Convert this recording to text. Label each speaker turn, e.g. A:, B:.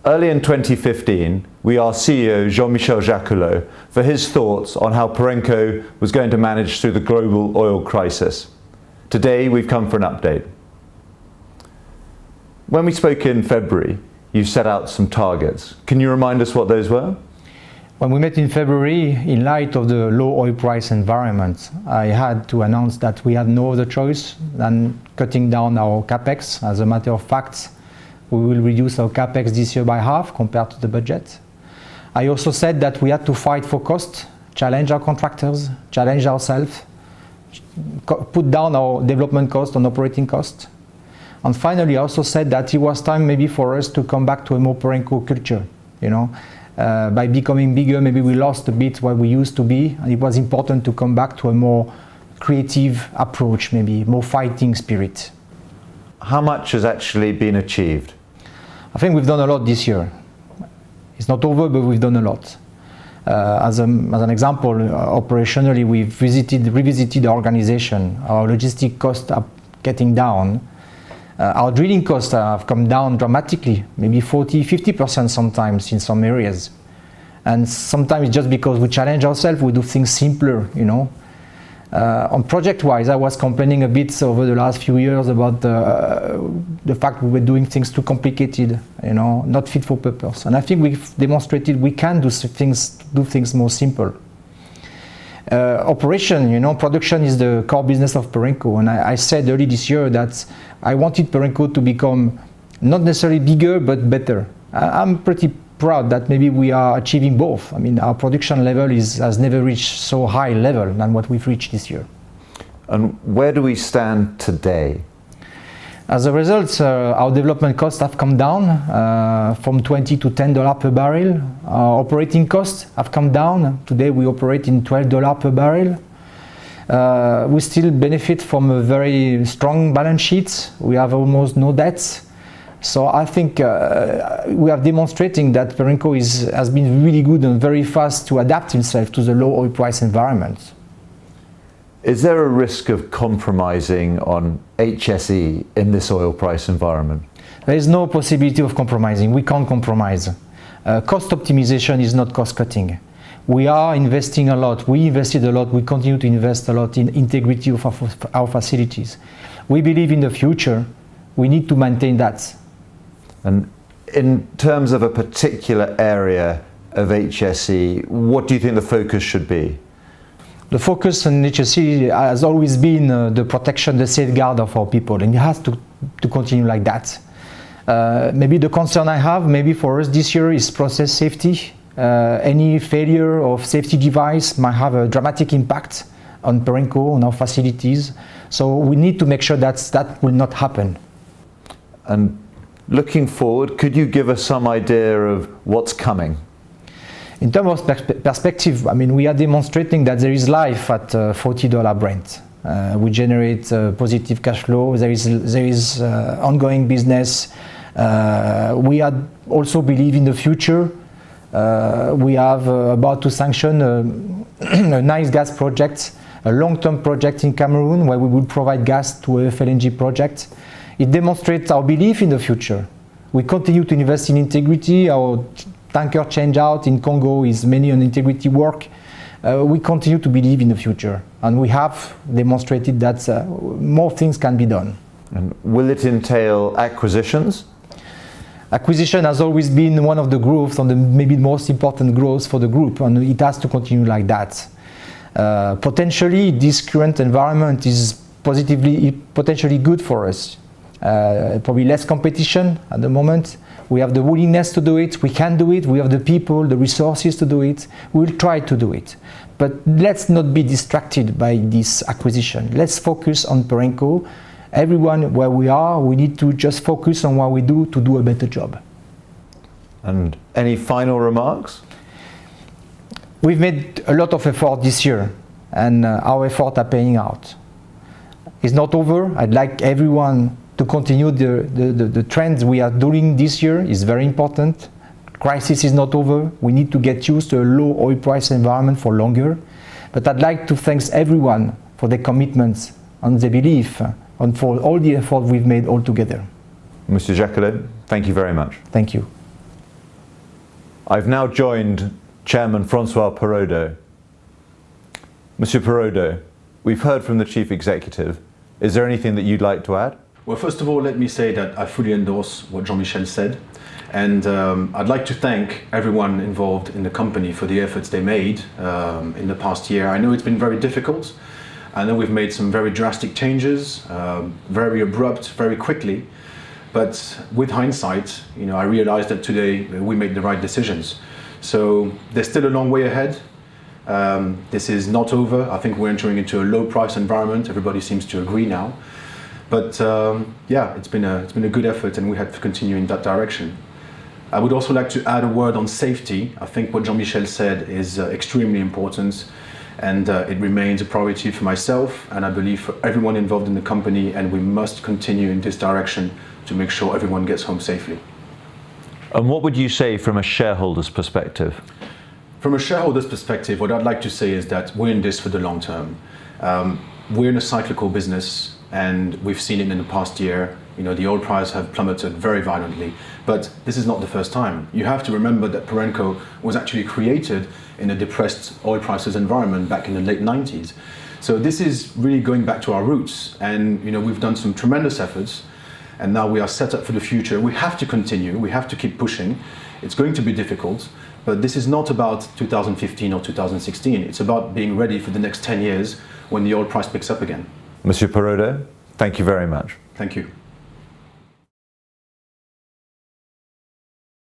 A: Early in 2015, we asked CEO Jean-Michel Jacoulot for his thoughts on how PERENCO was going to manage through the global oil crisis. Today, we've come for an update. When we spoke in February, you set out some targets. Can you remind us what those were?
B: When we met in February, in light of the low oil price environment, I had to announce that we had no other choice than cutting down our capex. As a matter of fact, we will reduce our capex this year by half compared to the budget. I also said that we had to fight for cost, challenge our contractors, challenge ourselves, put down our development cost and operating cost. And finally, I also said that it was time maybe for us to come back to a more PERENCO culture. By becoming bigger, maybe we lost a bit what we used to be, and it was important to come back to a more creative approach, maybe more fighting spirit.
A: How much has actually been achieved?
B: I think we've done a lot this year. It's not over, but we've done a lot. As an example, operationally, we've revisited the organization. Our logistic costs are getting down. Our drilling costs have come down dramatically, maybe 40–50% sometimes in some areas. And sometimes it's just because we challenge ourselves, we do things simpler, On project-wise, I was complaining a bit over the last few years about the fact we were doing things too complicated, not fit for purpose. And I think we've demonstrated we can do things more simple. Operation, production is the core business of PERENCO, and I said early this year that I wanted PERENCO to become not necessarily bigger but better. I'm pretty proud that maybe we are achieving both. I mean, our production level has never reached so high level than what we've reached this year.
A: And where do we stand today?
B: As a result, our development costs have come down from $20 to $10 per barrel. Our operating costs have come down. Today we operate in $12 per barrel. We still benefit from a very strong balance sheet. We have almost no debts. So I think we are demonstrating that PERENCO has been really good and very fast to adapt itself to the low oil price environment.
A: Is there a risk of compromising on HSE in this oil price environment?
B: There is no possibility of compromising. We can't compromise. Cost optimization is not cost cutting. We are investing a lot. We invested a lot. We continue to invest a lot in integrity of our facilities. We believe in the future. We need to maintain that.
A: And in terms of a particular area of HSE, what do you think the focus should be?
B: The focus on HSE has always been the protection, the safeguard of our people, and it has to continue like that. Maybe the concern I have, maybe for us this year, is process safety. Any failure of safety device might have a dramatic impact on PERENCO, on our facilities. So we need to make sure that will not happen.
A: And looking forward, could you give us some idea of what's coming?
B: In terms of perspective, I mean, we are demonstrating that there is life at $40 Brent. We generate positive cash flow. There is ongoing business. We also believe in the future. We have about to sanction a nice gas project, a long-term project in Cameroon where we will provide gas to a FLNG project. It demonstrates our belief in the future. We continue to invest in integrity. Our tanker change out in Congo is mainly on integrity work. We continue to believe in the future, and we have demonstrated that more things can be done.
A: And will it entail acquisitions?
B: Acquisition has always been one of the growths, and maybe the most important growth for the group, and it has to continue like that. Potentially, this current environment is potentially good for us. Probably less competition at the moment. We have the willingness to do it. We can do it. We have the people, the resources to do it. We will try to do it. But let's not be distracted by this acquisition. Let's focus on PERENCO. Everyone where we are, we need to just focus on what we do to do a better job.
A: And any final remarks?
B: We've made a lot of effort this year, and our efforts are paying out. It's not over. I'd like everyone to continue the trends we are doing this year. Is very important. Crisis is not over. We need to get used to a low oil price environment for longer. But I'd like to thank everyone for their commitments and their belief and for all the effort we've made all together.
A: Mr. Jacoulot, thank you very much.
B: Thank you.
A: I've now joined Chairman Francois Perraudot. Monsieur Perraudot, we've heard from the Chief Executive. Is there anything that you'd like to add?
C: Well, first of all, let me say that I fully endorse what Jean-Michel said. And I'd like to thank everyone involved in the company for the efforts they made in the past year. I know it's been very difficult. I know we've made some very drastic changes, very abrupt, very quickly. But with hindsight, I realized that today we made the right decisions. So there's still a long way ahead. This is not over. I think we're entering into a low price environment. Everybody seems to agree now. But yeah, it's been a good effort, and we have to continue in that direction. I would also like to add a word on safety. I think what Jean-Michel said is extremely important, and it remains a priority for myself, and I believe for everyone involved in the company, and we must continue in this direction to make sure everyone gets home safely.
A: And what would you say from a shareholder's perspective?
C: From a shareholder's perspective, what I'd like to say is that we're in this for the long term. We're in a cyclical business, and we've seen it in the past year. The oil price have plummeted very violently, but this is not the first time. You have to remember that PERENCO was actually created in a depressed oil prices environment back in the late 90s. So this is really going back to our roots, and we've done some tremendous efforts, and now we are set up for the future. We have to continue, we have to keep pushing. It's going to be difficult, but this is not about 2015 or 2016. It's about being ready for the next 10 years when the oil price picks up again.
A: Monsieur Perraudot, thank you very much.
C: Thank you.